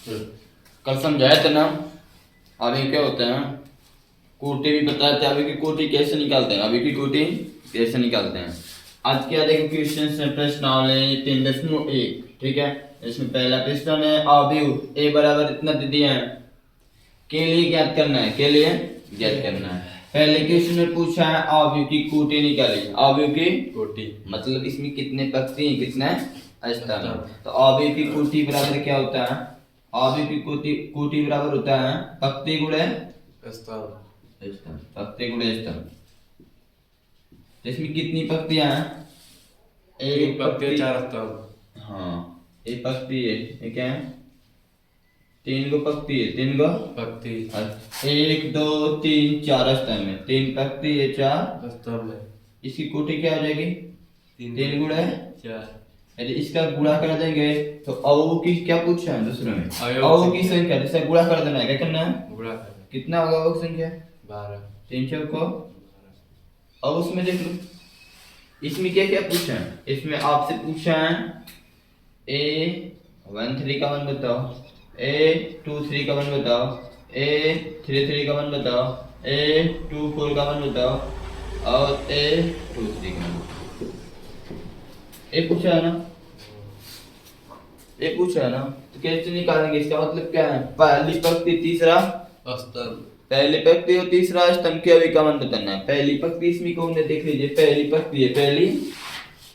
कल समझाया था ना। अभी क्या होता है, कोटि भी बताते हैं, अभी की कोटि कैसे निकालते हैं, अभी की कोटि कैसे निकालते हैं। आज क्या देखो क्वेश्चन है, प्रश्नावली 3.1, ठीक है। इसमें पहला क्वेश्चन है अवयव ए बराबर इतना दे दिया है, के लिए ज्ञात करना है, के लिए ज्ञात करना है। पहले क्वेश्चन में पूछा है अवयव की कोटि निकाली, अवयव की कोटि मतलब इसमें कितने पंक्ति हैं, कितने स्तंभ। तो अवयव की कोटि बराबर क्या होता है, अवयव की कोटि कोटि बराबर होता है पंक्ति गुणे स्तंभ। स्तंभ, पंक्ति गुणे स्तंभ। तो इसमें कितनी पंक्तियां हैं, तीन पंक्ति 4 स्तंभ। हाँ एक पंक्ति है, ये क्या है, 3 गो पंक्ति है, 3 गो पंक्ति 1 2 3 4 स्तंभ है, 3 पंक्ति है 4 स्तंभ है। इसकी कोटि क्या हो जाएगी, 3 गुणा 4। यदि इसका गुणा कर देंगे तो अवयव की क्या पूछा है दूसरे में, अवयव अवयव की संख्या, जैसे गुणा कर देना है, क्या करना है, गुणा करना। कितना होगा अवयव की संख्या, 12। 3 चौक को। अब उसमें देख लो इसमें क्या क्या पूछा है, इसमें आपसे पूछा है A13 का मान बताओ, A23 का मान बताओ, A33 का मान बताओ, A24 का मान बताओ और A23 का मान बताओ। ये पूछा है ना, ये पूछा है ना, तो कैसे निकालेंगे, इसका मतलब क्या है, पहली पंक्ति तीसरा स्तंभ। पहली पंक्ति और तीसरा स्तंभ के अभी का मान बताना है। पहली पंक्ति इसमें कौन है, देख लीजिए पहली पंक्ति है, पहली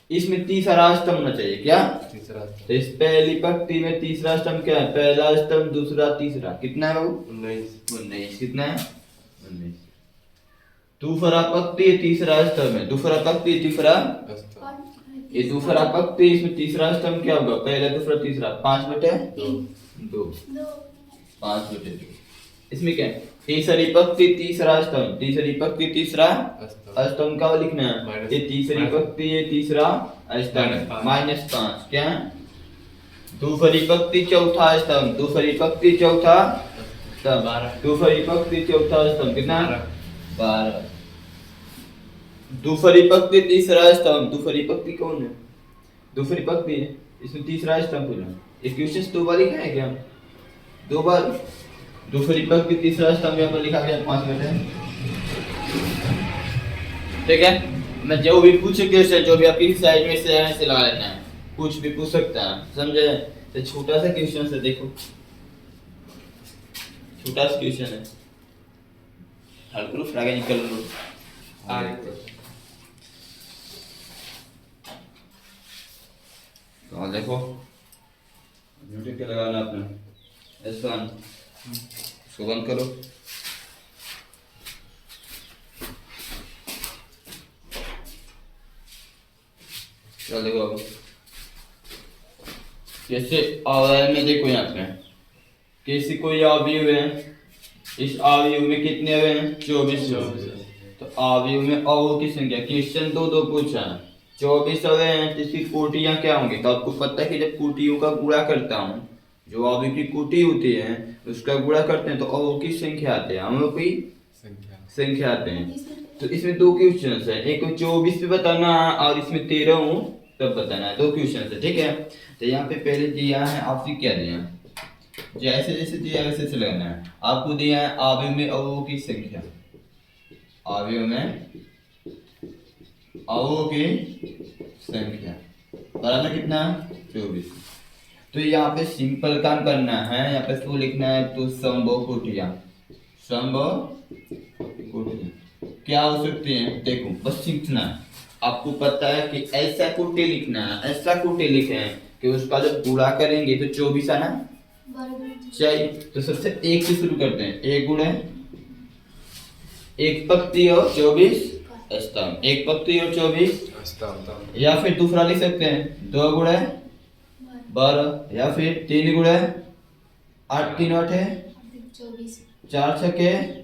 इसमें तीसरा स्तंभ होना चाहिए, क्या तीसरा स्तंभ। तो इस पहली पंक्ति में तीसरा स्तंभ क्या है, पहला स्तंभ दूसरा तीसरा, कितना है बाबू 19, कितना है 19। दूसरा पंक्ति तीसरा स्तंभ है, दूसरा पंक्ति तीसरा, ये दूसरा पंक्ति इसमें तीसरा स्तंभ क्या होगा, पहला दूसरा तीसरा 5/2, 5/2। इसमें क्या है, तीसरी पंक्ति तीसरा स्तंभ, तीसरी पंक्ति तीसरा स्तंभ का लिखना है, ये तीसरी पंक्ति ये तीसरा स्तंभ -5, क्या दूसरी पंक्ति चौथा स्तंभ, दूसरी पंक्ति चौथा स्तंभ, दूसरी पंक्ति चौथा स्तंभ कितना 12। दूसरी पंक्ति तीसरा स्तंभ, दूसरी पंक्ति कौन है, दूसरी पंक्ति है, इसमें तीसरा स्तंभ हो जाए। इस क्वेश्चन 2 बार लिखा है क्या, 2 बार। दूसरी पंक्ति तीसरा स्तंभ यहाँ पर लिखा गया 5 मिनट, ठीक है। मैं जो भी पूछे क्वेश्चन, जो भी आपकी साइड में से है, से लगा लेना है, कुछ भी पूछ सकता है, समझे। तो छोटा सा क्वेश्चन से देखो, छोटा सा क्वेश्चन है, हल करो फिर आगे निकल लो। तो देखो यूट्यूब पे लगाना आपने, S1 इसको बंद करो। चल देखो अब जैसे अवयव में देखो यहाँ पे किसी कोई अवयव है, इस अवयव में कितने अवयव हैं, 24। तो अवयव में अवयव की संख्या, क्वेश्चन 2 पूछा है, 24 अवयव हैं, इसकी कोटियां क्या होंगी। तो आपको पता है कि जब कोटियों का गुणा करता हूँ, जो अवयव की कोटि होती है उसका गुणा करते हैं तो अवयव की संख्या आते हैं, अवयव की संख्या आते हैं। तो इसमें 2 क्वेश्चन है, एक 24 पे बताना और इसमें 13 हूँ तब बताना है, 2 क्वेश्चन है, ठीक है। तो यहाँ पे पहले दिया है आपसे क्या दिया है, जैसे जैसे दिया वैसे से लगाना है। आपको दिया है अवयव में अवयव की संख्या, अवयव में अवयव की संख्या बराबर कितना 24। तो यहाँ पे सिंपल काम करना है, यहाँ पे तो लिखना है तो संभव कोटियां, संभव कोटियां क्या हो सकती हैं, देखो बस सीखना है। आपको पता है कि ऐसा कोटि लिखना है, ऐसा कोटि लिखे हैं कि उसका जब गुणा करेंगे तो 24 आना चाहिए। तो सबसे 1 से शुरू करते हैं, 1 गुणे 1 पंक्ति और 24 स्तंभ, 1 पंक्ति और 24 स्तंभ। या फिर दूसरा लिख सकते हैं 2 गुणे 12, या फिर 3 गुणे 8 3 8 है 4 6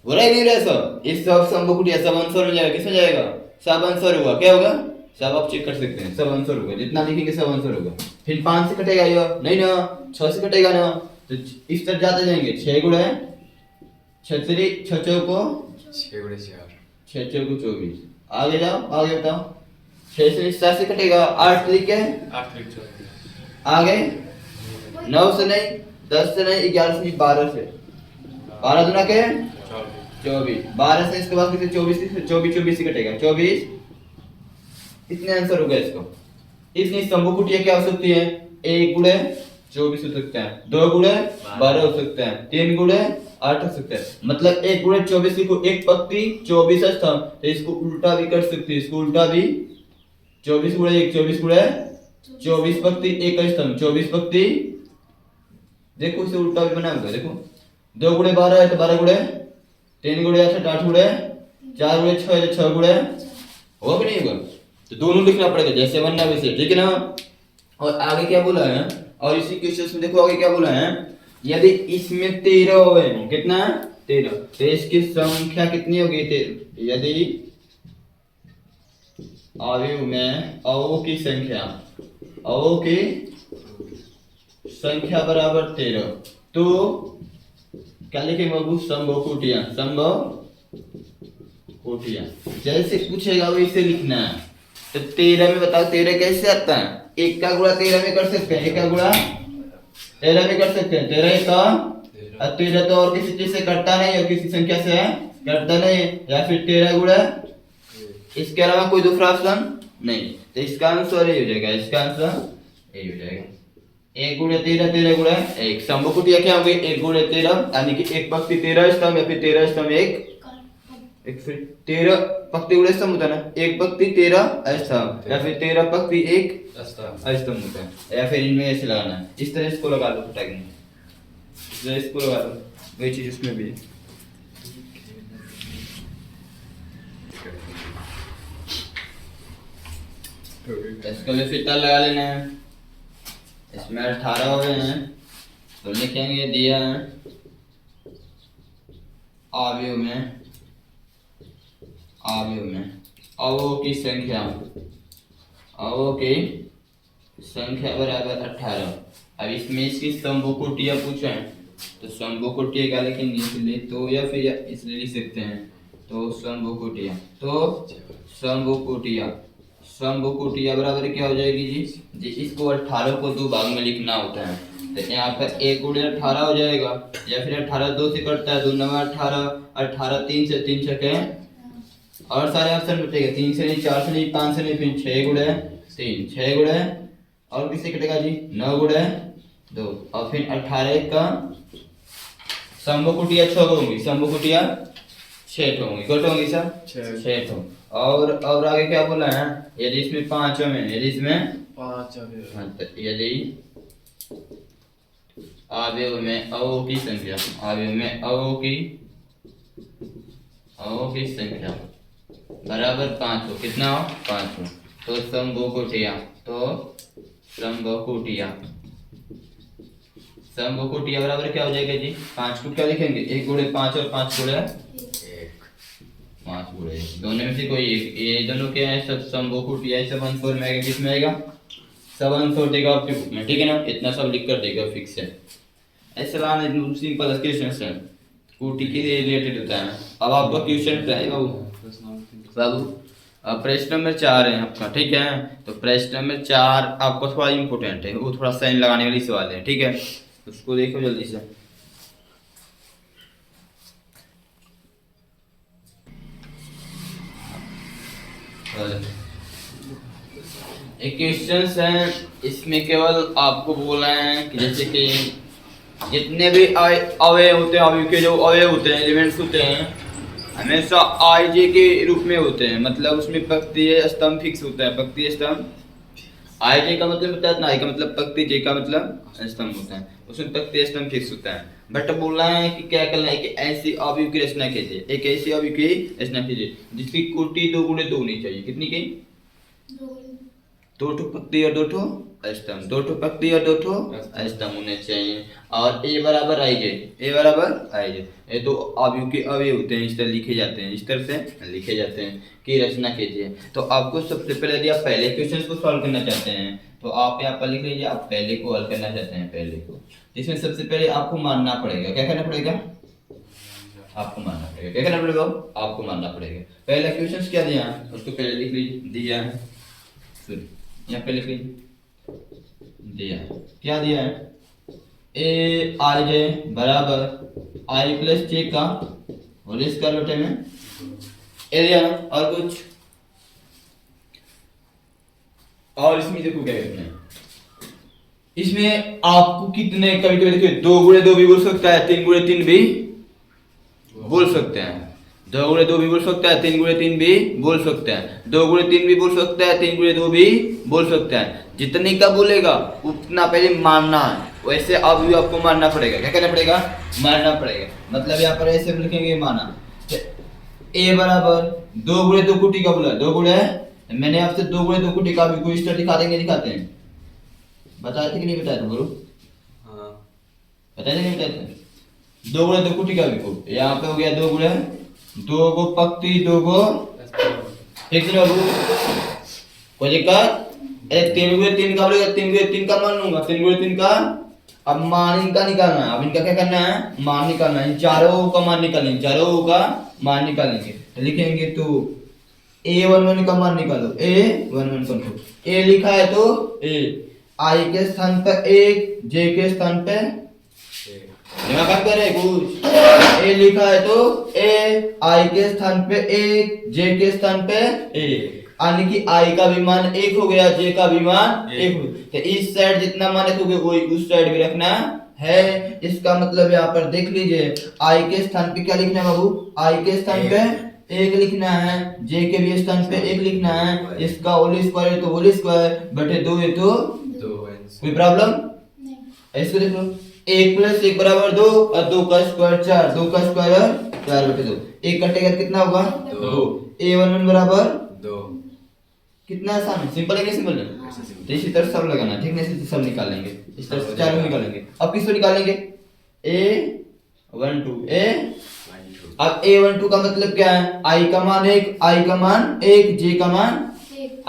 हो रहा ही नहीं रहा सब। इस सब संभव कुटिया सब आंसर हो जाएगा, किसमें जाएगा, सब आंसर होगा, क्या होगा, सब आप चेक कर सकते हैं, सब आंसर होगा, जितना लिखेंगे सब आंसर होगा। फिर 5 से कटेगा ये नहीं ना, 6 से कटेगा ना, तो इस तरह जाते जाएंगे। 6 गुणे 6 6 चौको 6 गुणे 4 6 चौको 24, आगे जाओ, आगे बताओ। 6 से 7 से कटेगा, 8 तरीके 8 3 24 आगे 9 से नहीं, 10 से नहीं, 11 से नहीं, 12 से। 12 दूना के 24, 12 से इसके बाद कितने 24 ही कटेगा 24। कितने आंसर हो गए इसको? इतनी स्तंभ कुटिया क्या हो सकती है? 1 गुणे 24 हो सकता है, 2 गुणे 12 हो सकता है, 3 गुणे 8 हो सकता है। मतलब 1 गुणे 24 लिखो, एक पंक्ति 24 स्तंभ, तो इसको उल्टा भी कर सकते हैं, इसको उल्टा भी 24 गुणे 1, 24 गुणे 24 पंक्ति एक स्तंभ, 24 पंक्ति। देखो इसे उल्टा भी बना होगा, देखो 2 गुणे 12 है तो 12 गुणे, 3 गुणे 8 8 गुणे, 4 गुणे 6 है तो 6 गुणे, होगा कि नहीं होगा? तो दोनों लिखना पड़ेगा जैसे बनना वैसे, ठीक है ना। और आगे क्या बोला है, और इसी क्वेश्चन में देखो आगे क्या बोला है, यदि इसमें 13 होवे, कितना 13, तो इसकी संख्या कितनी होगी? यदि अवयव में अवयवों की संख्या, अवयवों की संख्या बराबर 13, तो क्या लिखेंगे बाबू? संभव कोटियां, संभव कोटियां। जैसे पूछेगा वैसे लिखना है। तो 13 में बताओ 13 कैसे आता है? 1 का गुणा 13 में कर सकते हैं, 1 का गुणा 13 में कर सकते हैं, 13 का 13 तो और किसी चीज से करता नहीं और किसी संख्या से करता नहीं, या फिर 13 गुणा इसके अलावा कोई दूसरा ऑप्शन नहीं। तो इसका आंसर ये हो जाएगा, इसका आंसर ये हो जाएगा 1 गुणे 13, 13 गुणे 1। संभव कुटिया क्या होगी? 1 गुणे 13 यानी कि एक पंक्ति 13 स्तंभ, या फिर 13 स्तंभ एक फिर 13 पंक्ति गुणे स्तंभ होता है ना, एक पंक्ति 13 स्तंभ, या फिर 13 पंक्ति एक स्तंभ होता है, या फिर इनमें ऐसे लगाना है। इस तरह इसको लगा लो टैग में, इस तरह इसको लगा लो, वही चीज उसमें भी है। इसको भी फिर लगा लेना है। इसमें 18 हो गए हैं, तो लिखेंगे दिया है अवयव में, अवयव में अवयवों की संख्या, अवयवों की संख्या बराबर 18। अब इसमें इसकी स्तंभ कोटियां पूछे हैं, तो स्तंभ कोटियां क्या लिखेंगे? इसलिए तो या फिर इसलिए लिख सकते हैं, तो स्तंभ कोटियां, तो स्तंभ कोटियां, स्तंभ कोटियां बराबर क्या हो जाएगी जी? इसको 18 को 2 भाग में लिखना होता है, तो यहाँ पर 1 गुणे 18 हो जाएगा, या फिर 18 2 से कटता है, 2 9 18, 18 3 से 3 छके, और सारे ऑप्शन बचेगा 3 से नहीं, 4 से नहीं, 5 से नहीं, फिर 6 गुणे 3, 6 गुणे और किससे कटेगा जी? 9 गुणे 2, और फिर 18 का स्तंभ कुटिया 6 होंगी, स्तंभ कुटिया 6 होंगी, कट होंगी सर 6 ठो। और आगे क्या बोला है? यदि इसमें 5 में, यदि इसमें 5 यदि अवयव में अवयव की संख्या, अवयव में अवयव की संख्या बराबर 5 हो, कितना हो? 5 हो, तो स्तंभ कोटिया, तो स्तंभ कोटिया, स्तंभ कोटिया बराबर क्या हो जाएगा जी? 5 को क्या लिखेंगे? 1 गुणे 5 और 5 गुणे 5 गुणे, दोनों में से कोई एक, ये दोनों क्या है? सब स्तंभ कोटिया, सब आंसर में आएगा, किसमें आएगा? सब आंसर देगा आपके बुक में, ठीक है ना। इतना सब लिख कर देगा, फिक्स है। ऐसे लाना सिंपल क्वेश्चन है, कोटि के रिलेटेड होता है। अब आपका क्वेश्चन क्या है बाबू? प्रश्न नंबर 4 है आपका, ठीक है। तो प्रश्न नंबर 4 आपको थोड़ा इम्पोर्टेंट है, वो थोड़ा साइन लगाने वाली सवाल है, ठीक है। उसको देखो जल्दी से। एक क्वेश्चन है, इसमें केवल आपको बोला है कि जैसे कि जितने भी अवयव होते हैं, अवयव के जो अवयव होते हैं, एलिमेंट्स होते हैं, हमेशा आई जे के रूप में होते हैं। मतलब उसमें पंक्तिय स्तंभ फिक्स होता है, पंक्तिय स्तंभ। आई जे का मतलब होता है, आई का मतलब पंक्ति, जे का मतलब स्तंभ होता है, उसमें पंक्तिय स्तंभ फिक्स होता है। बट बोलना है कि क्या करना है कि ऐसी अवयव की रचना कीजिए, एक ऐसी अवयव की रचना कीजिए जिसकी कोटि 2 गुणे 2 होनी चाहिए। कितनी की? 2 ठो पंक्ति और 2 ठो स्तंभ, 2 ठो पंक्ति और 2 ठो स्तंभ होने चाहिए। और ए बराबर आई जे, ए बराबर आई जे, ये तो अवयव के अवयव होते हैं, इस तरह लिखे जाते हैं, इस तरह से लिखे जाते हैं कि रचना कीजिए। तो आपको सबसे पहले यदि आप पहले क्वेश्चन को सॉल्व करना चाहते हैं तो आप यहाँ पर लिख लीजिए, आप पहले को हल करना चाहते हैं, पहले को। इसमें सबसे पहले आपको मानना पड़ेगा, क्या करना पड़ेगा? आपको मानना पड़ेगा, क्या करना पड़ेगा? आपको मानना पड़ेगा। पहला क्वेश्चन क्या दिया है उसको पहले लिख लीजिए, दिया है, यहाँ पे लिख लीजिए, दिया है, क्या दिया है? ए आई जे बराबर आई प्लस जे का होल स्क्वायर बटे में एरिया। और कुछ और इसमें देखो क्या कहते हैं, इसमें आपको कितने, कभी कभी देखिए 2 गुणे 2 भी बोल सकता है, 3 गुणे 3 भी बोल सकते हैं, 2 गुणे 2 भी बोल सकता है, 3 गुणे 3 भी बोल सकते हैं, 2 गुणे 3 भी बोल सकता है, 3 गुणे 2 भी बोल सकता है। जितने का बोलेगा उतना पहले मानना है, वैसे अब भी आपको मानना पड़ेगा। क्या करना पड़ेगा? मानना पड़ेगा। मतलब यहाँ पर ऐसे लिखेंगे माना, ए बराबर 2 गुणे 2 कोटि का बोला, 2 गुणे, मैंने आपसे 2 गुणे 2 कोटि का भी कोई स्टेप दिखा देंगे, दिखाते हैं, बताए थे कि नहीं बताए थे बोलो? हाँ बताए थे नहीं बताए थे? 2 गुणे 2 कोटि का भी को यहाँ पे हो गया 2 गुणे 2 को पक्ति 2 को ठीक है बाबू, कोई दिक्कत? 3 गुणे 3 का बोलेगा, 3 गुणे 3 का मान लूंगा, 3 गुणे 3 का। अब मान इनका निकालना है, अब इनका क्या करना है? मान निकालना है, चारों का मान निकालेंगे, चारों का मान निकालेंगे। तो लिखेंगे तो a11 का मान निकालो, a11 का निकालो, a लिखा है तो a, i के स्थान पर 1, j के स्थान पे दिमाग करे कुछ, a लिखा है तो a, i के स्थान पे 1, j के स्थान पे 1, यानी कि i का भी मान 1 हो गया, j का भी मान 1 हो गया। तो इस साइड जितना मान रखोगे वही उस साइड भी रखना है। इसका मतलब यहाँ पर देख लीजिए, i के स्थान पे क्या लिखना है बाबू? i के स्थान पे 1 लिखना है, j के भी स्थान पे 1 लिखना है। इसका होल स्क्वायर है तो होल स्क्वायर बटे 2 है तो 2। कोई प्रॉब्लम नहीं? इसको देख लो, 1 प्लस 1 बराबर 2 और 2 का स्क्वायर 4, 2 का स्क्वायर 4 बटे 2, 1 कटेगा कितना होगा? 2। a11 बराबर 2। कितना आसान है, सिंपल है कि सिंपल है? तो इसी तरह सब लगाना, ठीक है, इसी सब निकालेंगे, इस तरह से चारों निकालेंगे। अब किसको निकालेंगे? a12 अब a12 का मतलब क्या है? i का मान 1, i का मान 1, j का मान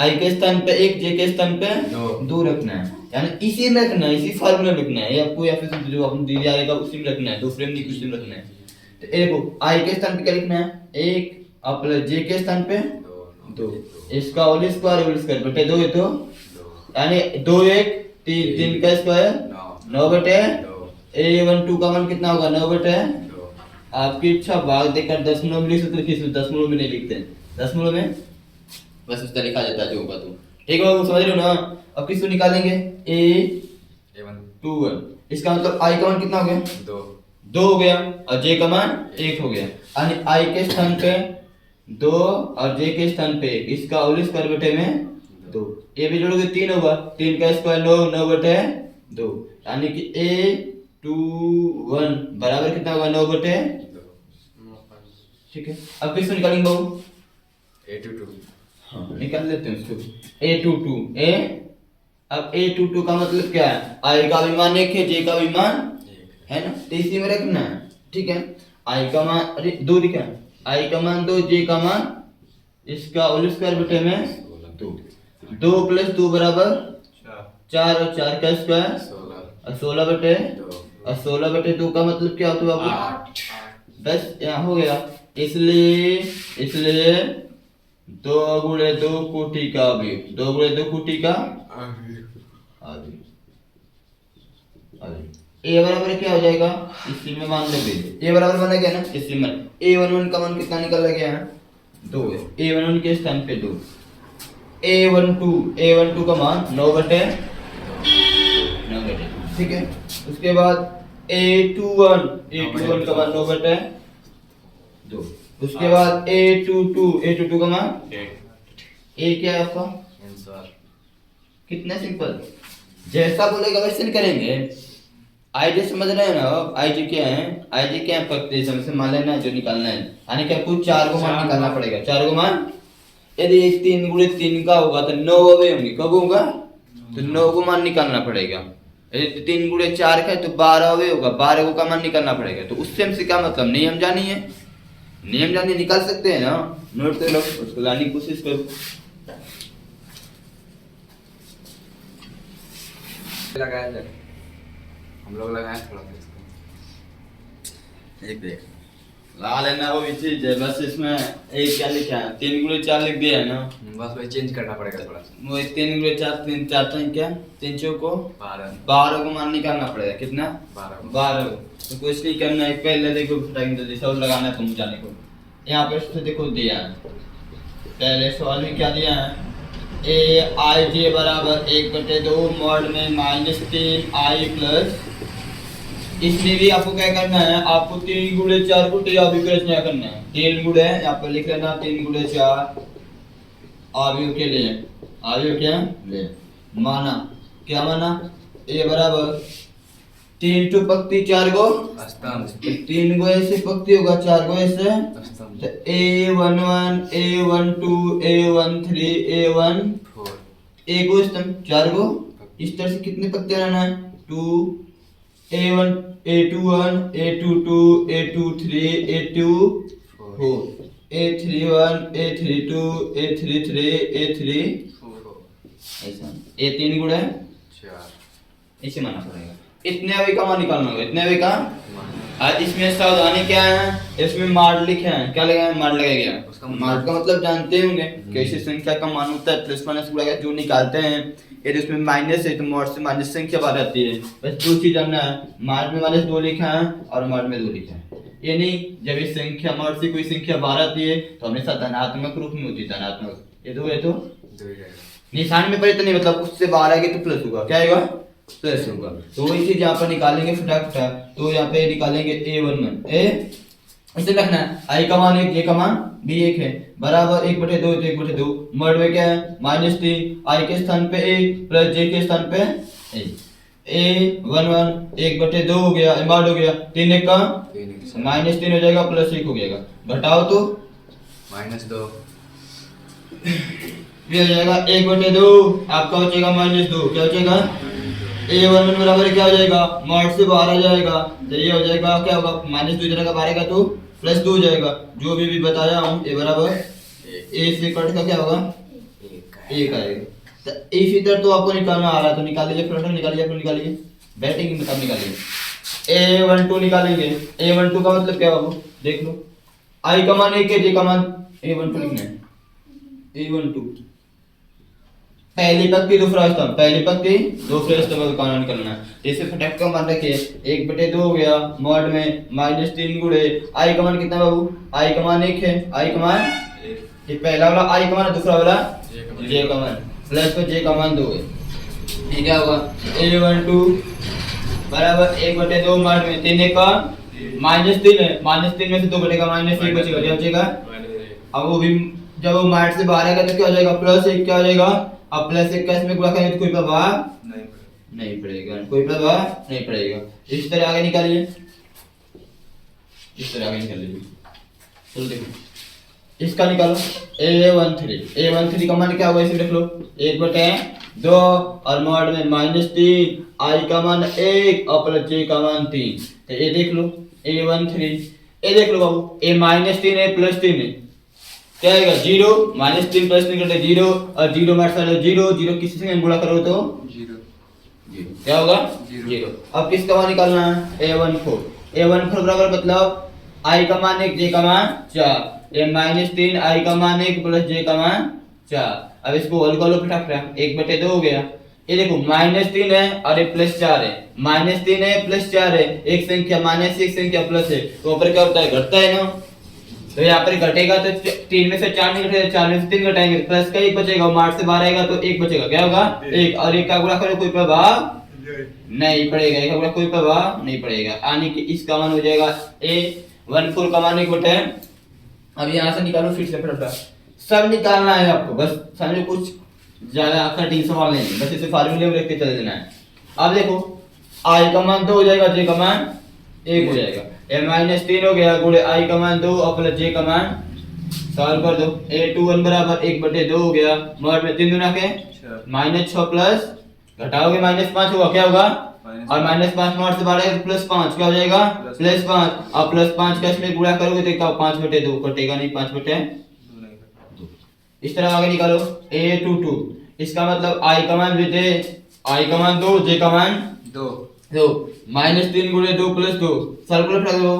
i के स्थान पे 1, j के स्थान पे 2 रखना है, यानी इसी में रखना है, इसी फॉर्मूले में रखना है, या आपको या फिर जो आपने दिया जाएगा उसी में रखना है, दो फ्रेम नहीं उसी में रखना है। तो ए देखो i के स्थान पे क्या लिखना है? 1 और प्लस j के स्थान पे 2, इसका होल स्क्वायर बटे 2 है तो यानी 2 1 3 3 का स्क्वायर 9 बटे a12 का मान कितना होगा? 9 बटे 2। आपकी इच्छा, भाग देकर दशमलव में लिख सकते हो, किसी दशमलव में नहीं लिखते हैं, दशमलव में बस उस तरह लिखा जाता है जो होगा तो ठीक है बाबू, समझ रहे हो ना? अब किसको निकालेंगे? a21, इसका मतलब i का मान कितना हो गया? 2 हो गया और j का मान 1 हो गया, यानी i के स्थान पे 2 और j के स्थान पे 1, इसका होल स्क्वायर बटे में 2, ये भी जोड़ोगे 3 होगा, 3 का स्क्वायर 9, 9 बटे 2, यानी कि a21 बराबर कितना होगा? 9 बटे 2। ठीक है, अब किसको निकालेंगे बाबू? a22, हाँ निकाल लेते हैं उसको, a22 a, अब a22 का मतलब क्या है? i का भी मान 1 है, j का भी मान 1 है ना, तो इसी में रखना है, ठीक है। i का मान, अरे 2 दिखा, i का मान 2, j का मान, इसका होल स्क्वायर बटे में 2, 2 प्लस 2 बराबर 4 और 4 का स्क्वायर 16 बटे 2, और 16 बटे 2 का मतलब क्या होता है बाबू? 8। बस यहाँ हो गया, इसलिए 2 गुणे 2 कोटि का अवयव, 2 गुणे 2 कोटि का अवयव। a बराबर क्या हो जाएगा? इसी में मान लेंगे, a बराबर बना गया ना, इसी में a11 का मान कितना निकल गया? 2 है, a11 के स्थान पे 2, a12 का मान 9 बटे 2, ठीक है। उसके बाद a21 का मान 9 बटे 2, उसके बाद a22 का मान a क्या है आपका आंसर? कितना सिंपल, जैसा बोलेगा वैसे नहीं करेंगे। आईजे समझ रहे हैं ना आप? आईजे क्या है? आईजे क्या है? प्रत्यय समय से मान लेना जो निकालना है, यानी कि आपको 4 को मान निकालना पड़ेगा, 4 को मान। यदि 3 गुणे 3 का होगा तो 9 अवयव होंगे, कब होगा? तो 9 को मान निकालना पड़ेगा। यदि 3 गुणे 4 का है तो 12 अवयव होगा, 12 को का मान निकालना पड़ेगा। तो उससे हमसे क्या मतलब? नियम जानी है, नियम जानी निकाल सकते हैं ना, नोट कर लो, उसको लाने की कोशिश करो। लगाया हम लोग लगाए थोड़ा सा, एक देख ला लेना वो भी चीज है, बस इसमें एक क्या लिखा है, 3 गुणे 4 लिख दिया है ना। बस वही चेंज करना पड़ेगा थोड़ा सा। वो 3 गुणे 4, 3 4 तो क्या, 3 चौको 12 12 को मान निकालना पड़ेगा, कितना 12 12। तो कुछ नहीं करना है, पहले देखो फटाक जल्दी सब लगाना है तुम जाने को। यहाँ पे तो देखो दिया है, पहले सवाल में क्या दिया है, ए आई जे बराबर 1/2 मॉड में -3 आई प्लस, इसमें भी आपको क्या करना है, आपको 3 गुणे 4 को अभिव्यक्ति रचना करना है। 3 गुणे यहाँ पर लिख लेना, 3 गुणे 4 अवयव के लिए, अवयव क्या ले माना, क्या माना, ए बराबर 3 टू पक्ति 4 को स्तंभ 3 को ऐसे पक्ति होगा, 4 को ऐसे स्तंभ तो A11 A12 A13 A14 A को स्तंभ 4 को इस तरह से कितने पक्ति रहना है, 2 A1 A21 A22 A23 A24 A31 A32 A33 A34 ऐसा, ये 3 गुण है 4 इसे मानना पड़ेगा। इतने अभी का मान निकालना होगा, इतने अभी का। आज इसमें सावधानी क्या है, इसमें मार्ड लिखे हैं, क्या लगा है, मार्ड लगाया गया। मार्ड का मतलब जानते होंगे, कैसी संख्या का मान होता है, प्लस माइनस वगैरह जो निकालते हैं, यदि उसमें माइनस है तो मॉड से माइनस संख्या बाहर आती है। बस दो चीज जानना है, मार्ड में -2 लिखा है और मार्ड में 2 लिखा है। ये नहीं जब ये संख्या मॉड से कोई संख्या बाहर आती है तो हमेशा धनात्मक रूप में होती है, धनात्मक। ये तो निशान में पड़े तो नहीं, मतलब उससे बाहर आएगी तो प्लस होगा, क्या आएगा, प्लस होगा। तो वही चीज यहाँ पर निकालेंगे फटाफट। तो यहाँ पे निकालेंगे A11 ए इसे रखना है, आई का मान 1 जे का मान भी 1 है, बराबर 1/2 तो 1/2 मॉड में क्या है, -3 आई के स्थान पे 1 प्लस जे के स्थान पे A11 1/2 हो गया, मॉड हो गया, 3 1 का -3 हो जाएगा, प्लस 1 हो जाएगा, घटाओ तो -2 ये हो जाएगा 1/2, आपका हो जाएगा -2, क्या हो जाएगा A11 बराबर क्या हो जाएगा, मॉड से बाहर आ जाएगा तो ये हो जाएगा, क्या होगा, -2 इधर का बाहर आएगा तो +2 हो जाएगा, जो भी बताया हूँ। ए बराबर ए से कट का क्या होगा, 1 आएगा। तो इसी तरह तो आपको निकालना आ रहा है तो निकाल लीजिए, फ्रंट निकालिए, अपने निकालिए, बैटिंग में तब निकालिए। A12 निकालेंगे, A12 का मतलब क्या होगा, देख लो, आई का मान 1 है, जे का मान A12 लिखना है, A12 पहली पंक्ति दूसरा स्तंभ, पहली पंक्ति दूसरे स्तंभ का कानून करना है। जैसे फटाक का मान रखिए 1/2 हो गया, मॉड में -3 गुणे आई का मान कितना बाबू, आई का मान 1 है, आई का मान ये पहला वाला आई का मान, दूसरा वाला जे का मान, प्लस में जे का मान 2 है। ये क्या होगा, A12 बराबर 1/2 मॉड में 3 का -3 है, -3 में से 2 घटेगा, -1 बचेगा, क्या बचेगा। अब वो भी जब वो मॉड से बाहर आएगा तो क्या हो जाएगा, +1 क्या हो जाएगा। अब +1 का इसमें गुणा करेंगे तो कोई प्रभाव नहीं पड़ेगा, कोई प्रभाव नहीं पड़ेगा। इस तरह आगे निकालिए, इस तरह आगे निकाल लीजिए। चलो देखो इसका निकालो, A13 का मान क्या होगा, इसे लिख लो 1/2 और मॉड में -3 आई का मान 1 और प्लस जे का मान 3। तो ये देख लो A13, ये देख लो बाबू, ये -3 है प्लस 3 है, क्या आएगा 0, -3 + 3 कटे 0 और 0 मार साले 0 0 किसी से गुणा करो तो 0 क्या होगा 0। अब किसका मान निकालना है, A14 बराबर मतलब i का मान 1 j का मान 4, ये -3 i का मान 1 प्लस j का मान 4। अब इसको हल कर लो फटाफट, 1/2 हो गया। ये देखो -3 है और ये +4 है, -3 है +4 है, एक संख्या माइनस एक संख्या प्लस है तो ऊपर क्या होता है, घटता है ना। तो यहाँ पर घटेगा तो 3 में से 4 नहीं घटेगा, 4 में से 3 घटाएंगे प्लस का 1 बचेगा, मार्च से बाहर आएगा तो 1 बचेगा, क्या होगा 1 और 1 का गुणा करो कोई प्रभाव नहीं पड़ेगा, 1 का गुणा कोई प्रभाव नहीं पड़ेगा, यानी कि इसका मान हो जाएगा A14 का मान 1/2। अब यहाँ से निकालो फिर से फटाफट, सब निकालना है आपको, बस समझो कुछ ज्यादा कठिन सवाल नहीं है, बस इसे फार्मूले में लिख के चले देना है। अब देखो i का मान 2 हो जाएगा, j का मान 1 हो जाएगा, ये -3 हो गया गुणे i का मान 2 और प्लस j का मान, सॉल्व कर दो, A21 बराबर 1/2 हो गया, मॉड में 3 गुना के -6 प्लस घटाओगे -5 होगा, क्या होगा और -5 मॉड से बाहर आएगा तो +5 क्या हो जाएगा +5 और +5 का इसमें गुणा करोगे तो क्या 5/2 कटेगा नहीं, 5/2। इस तरह आगे निकालो A22, इसका मतलब i का मान दे, i का मान 2 j का मान 2 -3 गुणे 2 + 2 सर्कुलर फैक्टर दो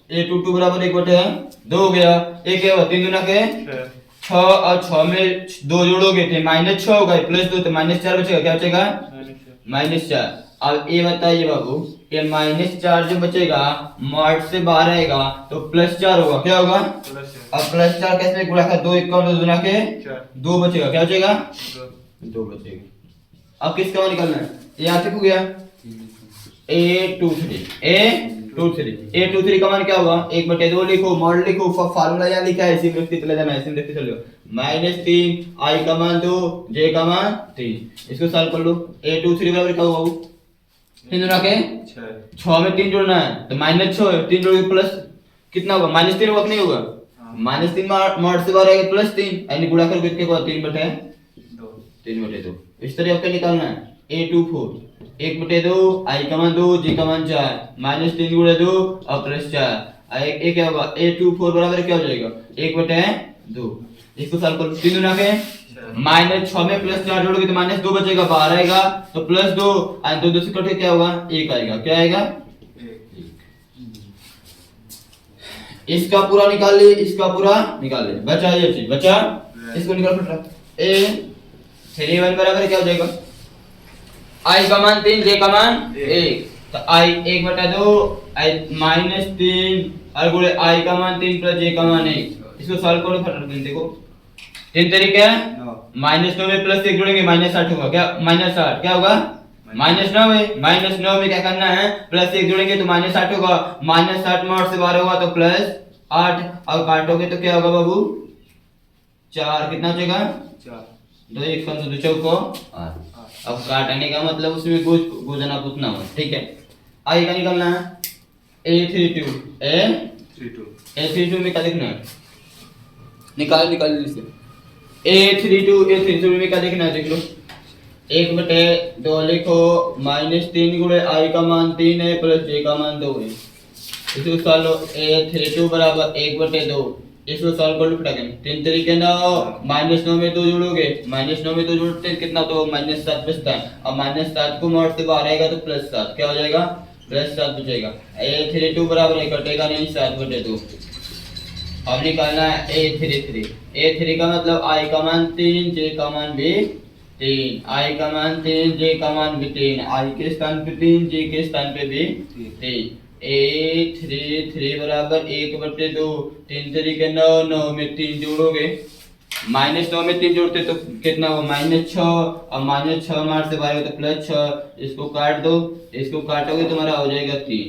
ए टू टू बराबर 1/2 हो गया। ये क्या हुआ 3 दूना के 6 और 6 में 2 जोड़ोगे तो -6 होगा, +2 तो -4 बचेगा। क्या बचेगा -4। अब ये बताइए बाबू ये -4 जो बचेगा मॉड से बाहर आएगा तो +4 होगा। क्या होगा अब +4 कैसे गुणा कर 2 1 2 दूना के 2 बचेगा। क्या बचेगा 2 बचेगा। अब किसका निकालना है यहाँ तक हो गया A23 का मान क्या होगा 1/2 लिखो मॉड लिखो फार्मूला यहाँ लिखा है इसी में चले जाना इसी में देखते चलो -3 I का मान 2 J का मान 3 इसको सॉल्व कर लो। A23 बराबर क्या होगा 3 दूना के 6 में 3 जोड़ना है तो -6 है 3 जोड़ोगे प्लस कितना होगा -3 होगा कि नहीं होगा -3 मॉड से बाहर आएगा +3 यानी गुणा करके कितने होगा 3/2 इस तरह आपको निकालना है A24 1/2 I का मान 2 J का मान 4 -3 गुणा 2 और +4 एक क्या होगा A24 बराबर क्या हो जाएगा 1/2 इसको सॉल्व करो 3 दूना के -6 में +4 जोड़ोगे तो -2 बचेगा बाहर आएगा तो +2 और 2 से कटे क्या होगा 1 आएगा। क्या आएगा इसका पूरा निकाल ले इसका पूरा निकाल ले बचा ये चीज बचा इसको निकाल फटाफट A31 बराबर क्या हो जाएगा I का मान 3 J का मान 1 तो I 1/2 I -3 और गुणे I का मान 3 + J का मान 1 इसको सॉल्व करो फटाफट देखो 3 तरीके है -9 में +1 जोड़ेंगे -8 होगा। क्या -8 क्या होगा -9 में क्या करना है +1 जोड़ेंगे तो -8 होगा -8 मॉड से बाहर होगा तो +8 और काटोगे तो क्या होगा बाबू 4 कितना बचेगा 2 1 5 2 चौको 8 अब काटने का मतलब उसमें गुजना पुतना हो ठीक है। आई का निकालना है A32 में क्या देखना है निकाल इसे A32 में क्या देखना है देख लो 1/2 लिखो -3 गुणे I का मान 3 है + J का मान 2 है इसको सॉल्व लो A32 बराबर 1/2 इसको सॉल्व कर लो फटाफट 3 तरीके 9 -9 में 2 जोड़ोगे -9 में 2 जोड़ते कितना तो -7 बचता है और -7 को मॉड से बाहर आएगा तो +7 क्या हो जाएगा +7 बचेगा। A32 बराबर कटेगा नहीं 7/2 अब निकालना है A33 का मतलब I का मान 3 J का मान भी 3 I का मान 3 J का मान भी 3 I के स्थान पे 3 J के स्थान पे भी 3 A33 बराबर 1/2 3 तरीके 9 में 3 जोड़ोगे -9 में 3 जोड़ते तो कितना होगा -6 और -6 मार से बाहर तो +6 इसको काट दो इसको काटोगे तुम्हारा हो जाएगा 3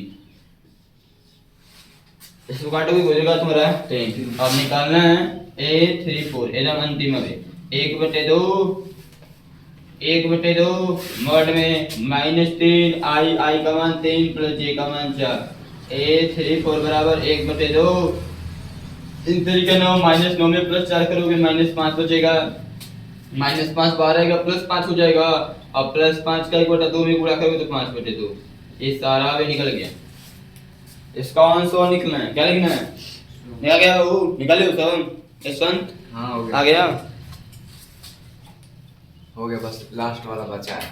इसको काटोगे हो जाएगा तुम्हारा 3 अब निकालना है A34 एकदम अंतिम है 1/2 मॉड में -3 I का मान 3 + J का मान 4 A34 बराबर 1/2 इन तरीके 9 -9 में +4 करोगे -5 बचेगा -5 बाहर आएगा +5 हो जाएगा अब +5 का 1/2 में गुणा करोगे तो 5/2 ये सारा भी निकल गया। इसका आंसर निकलना है क्या लिखना है निकल गया वो निकाले सब यशवंत हाँ हो आ गया बस लास्ट वाला बचा है।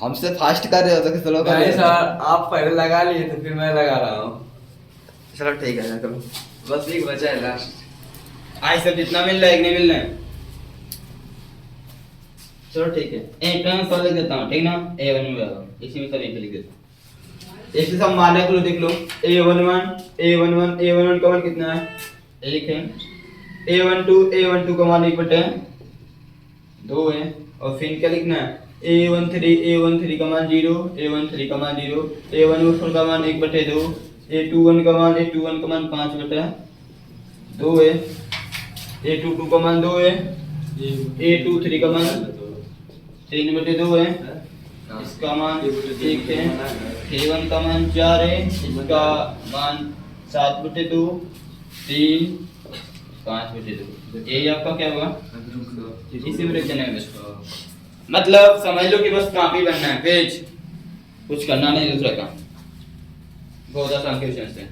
हमसे फास्ट कर रहे हो तो स्लो कर नहीं सर आप पहले लगा लिए तो फिर मैं लगा रहा हूँ। चलो ठीक है चलो बस एक बचा है लास्ट। आज सब जितना मिल रहा है एक नहीं मिल रहा है चलो ठीक है एक टाइम कर लिख देता हूँ ठीक ना A1 में आएगा इसी में सब एक लिख देता हूँ इससे सब मानने को देख लो A11 का मान कितना है 1 है A12 का मान 1/2 है और फिर क्या लिखना है A13 का मान 0 A13 का मान 0 A14 का मान 1/2 A21 का मान 5/2 है A22 का मान 2 है A23 का मान 3/2 है इसका मान 1 है A1 का मान 4 है इसका मान 7/2 3 5/2 ये आपका क्या होगा इसी में रखना है बस मतलब समझ लो कि बस कॉपी बनना है पेज कुछ करना नहीं दूसरा काम बहुत आसान क्वेश्चन है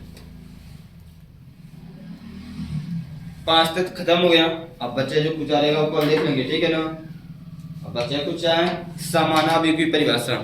5 तक खत्म हो गया। अब बच्चे जो पूछा रहेगा वो देख लेंगे ठीक है ना। अब बच्चे कुछ है समानाभियुगी परिभाषा